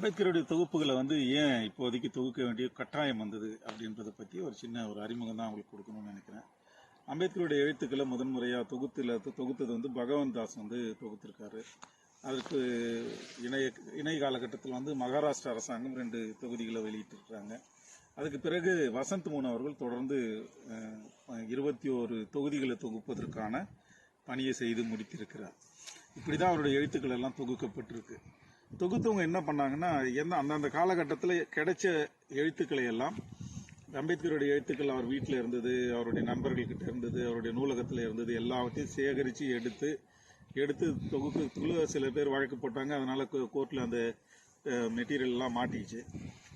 அம்பேத்கருடைய தொகுப்புகளை ஏன் இப்போதைக்கு தொகுக்க வேண்டிய கட்டாயம் வந்தது அப்படின்றத பற்றி ஒரு சின்ன ஒரு அறிமுகம் தான் அவங்களுக்கு கொடுக்கணும்னு நினைக்கிறேன். அம்பேத்கருடைய எழுத்துக்களை முதன்முறையாக தொகுத்தது பகவந்த் தாஸ் தொகுத்திருக்காரு. அதற்கு இணை காலகட்டத்தில் மகாராஷ்டிரா அரசாங்கம் 2 தொகுதிகளை வெளியிட்டிருக்கிறாங்க. அதுக்கு பிறகு வசந்த் மூன் அவர்கள் தொடர்ந்து 21 தொகுதிகளை தொகுப்பதற்கான பணியை செய்து முடித்திருக்கிறார். இப்படிதான் அவருடைய எழுத்துக்கள் எல்லாம் தொகுக்கப்பட்டிருக்கு. தொகுத்தவங்க என்ன பண்ணாங்கன்னா, அந்தந்த காலகட்டத்தில் கிடைச்ச எழுத்துக்களை எல்லாம், அம்பேத்கருடைய எழுத்துக்கள் அவர் வீட்டில் இருந்தது, அவருடைய நண்பர்கள்கிட்ட இருந்தது, அவருடைய நூலகத்தில் இருந்தது, எல்லாவற்றையும் சேகரித்து எடுத்து தொகுக்கிறதுக்குள்ள சில பேர் வழக்கு போட்டாங்க. அதனால கோர்ட்டில் அந்த மெட்டீரியல் எல்லாம் மாட்டிச்சு.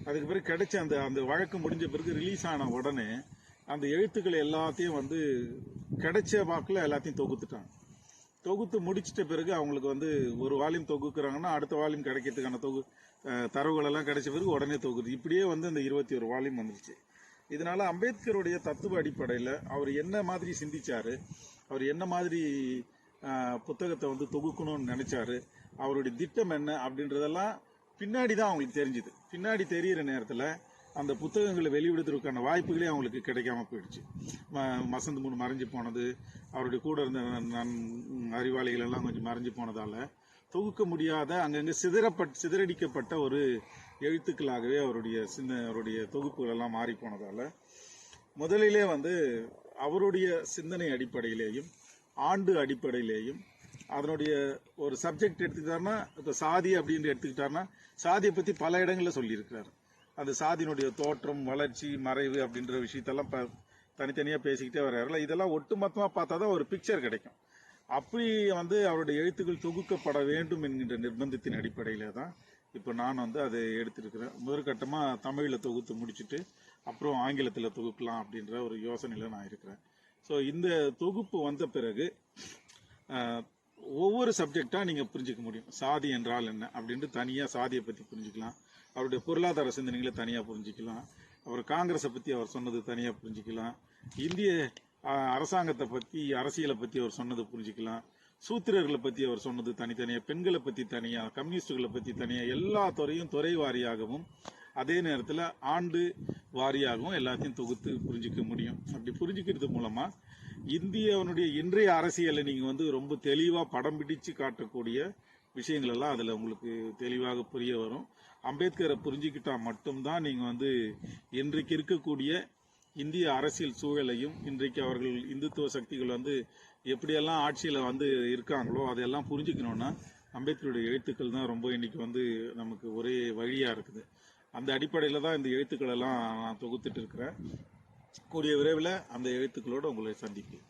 அதுக்கு பிறகு கிடைச்ச அந்த வழக்கு முடிஞ்ச பிறகு ரிலீஸ் ஆன உடனே அந்த எழுத்துக்களை எல்லாத்தையும் கிடைச்ச வாக்கில் எல்லாத்தையும் தொகுத்து முடிச்சிட்ட பிறகு அவங்களுக்கு ஒரு வால்யூம் தொகுக்கிறாங்கன்னா அடுத்த வால்யூம் கிடைக்கிறதுக்கான தரவுகள் எல்லாம் கிடைச்ச பிறகு உடனே தொகுது. இப்படியே இந்த 21 வால்யூம் வந்துருச்சு. இதனால அம்பேத்கருடைய தத்துவ அடிப்படையில் அவர் என்ன மாதிரி சிந்திச்சாரு, அவர் என்ன மாதிரி புத்தகத்தை தொகுக்கணும்னு நினைச்சாரு, அவருடைய திட்டம் என்ன அப்படின்றதெல்லாம் பின்னாடி தான் அவங்களுக்கு தெரிஞ்சுது. பின்னாடி தெரிகிற நேரத்தில் அந்த புத்தகங்களை வெளியிடுவதற்கான வாய்ப்புகளே அவங்களுக்கு கிடைக்காம போயிடுச்சு. வசந்த் மூன் மறைஞ்சு போனது, அவருடைய கூட இருந்த அறிவாளிகள் எல்லாம் கொஞ்சம் மறைஞ்சு போனதால தொகுக்க முடியாத அங்கங்கே சிதறடிக்கப்பட்ட ஒரு எழுத்துக்களாகவே அவருடைய தொகுப்புகள் எல்லாம் மாறி போனதால முதலிலே அவருடைய சிந்தனை அடிப்படையிலேயும் ஆண்டு அடிப்படையிலேயும் அதனுடைய ஒரு சப்ஜெக்ட் எடுத்துக்கிட்டாருன்னா, இப்போ சாதி அப்படின்னு எடுத்துக்கிட்டாருன்னா சாதியை பற்றி பல இடங்களில் சொல்லியிருக்கிறார். அந்த சாதியினுடைய தோற்றம், வளர்ச்சி, மறைவு அப்படின்ற விஷயத்தெல்லாம் தனித்தனியாக பேசிக்கிட்டே வர்றாருல. இதெல்லாம் ஒட்டுமொத்தமாக பார்த்தா தான் ஒரு பிக்சர் கிடைக்கும். அப்படி அவருடைய எழுத்துக்கள் தொகுக்கப்பட வேண்டும் என்கின்ற நிர்பந்தத்தின் அடிப்படையில் தான் இப்போ நான் அதை எடுத்திருக்கிறேன். முதற்கட்டமாக தமிழில் தொகுத்து முடிச்சுட்டு அப்புறம் ஆங்கிலத்தில் தொகுக்கலாம் அப்படின்ற ஒரு யோசனையில் நான் இருக்கிறேன். ஸோ இந்த தொகுப்பு வந்த பிறகு ஒவ்வொரு சப்ஜெக்டாக நீங்கள் புரிஞ்சிக்க முடியும். சாதி என்றால் என்ன அப்படின்ட்டு தனியாக சாதியை பற்றி புரிஞ்சிக்கலாம், அவருடைய பொருளாதார சிந்தனைகளை தனியாக புரிஞ்சிக்கலாம், அவர் காங்கிரஸை பற்றி அவர் சொன்னது தனியாக புரிஞ்சிக்கலாம், இந்திய அரசாங்கத்தை பற்றி அரசியலை பற்றி அவர் சொன்னது புரிஞ்சிக்கலாம், சூத்திரர்களை பற்றி அவர் சொன்னது தனித்தனியாக, பெண்களை பற்றி தனியாக, கம்யூனிஸ்டுகளை பற்றி தனியாக, எல்லா துறையும் துறை வாரியாகவும் அதே நேரத்தில் ஆண்டு வாரியாகவும் எல்லாத்தையும் தொகுத்து புரிஞ்சிக்க முடியும். அப்படி புரிஞ்சுக்கிறது மூலமாக இந்தியாவுடைய இன்றைய அரசியலை நீங்கள் ரொம்ப தெளிவாக படம் பிடிச்சு காட்டக்கூடிய விஷயங்கள் எல்லாம் அதில் உங்களுக்கு தெளிவாக புரிய வரும். அம்பேத்கரை புரிஞ்சுக்கிட்டா மட்டும்தான் நீங்கள் இன்றைக்கு இருக்கக்கூடிய இந்திய அரசியல் சூழலையும், இன்றைக்கு அவர்கள் இந்துத்துவ சக்திகள் எப்படியெல்லாம் ஆட்சியில் இருக்காங்களோ அதையெல்லாம் புரிஞ்சுக்கணும்னா அம்பேத்கருடைய எழுத்துக்கள் தான் ரொம்ப இன்னைக்கு நமக்கு ஒரே வழியாக இருக்குது. அந்த அடிப்படையில் தான் இந்த எழுத்துக்கள் எல்லாம் நான் தொகுத்துட்டு இருக்கிறேன். கூடிய விரைவில் அந்த எழுத்துக்களோடு உங்களை சந்திப்பேன்.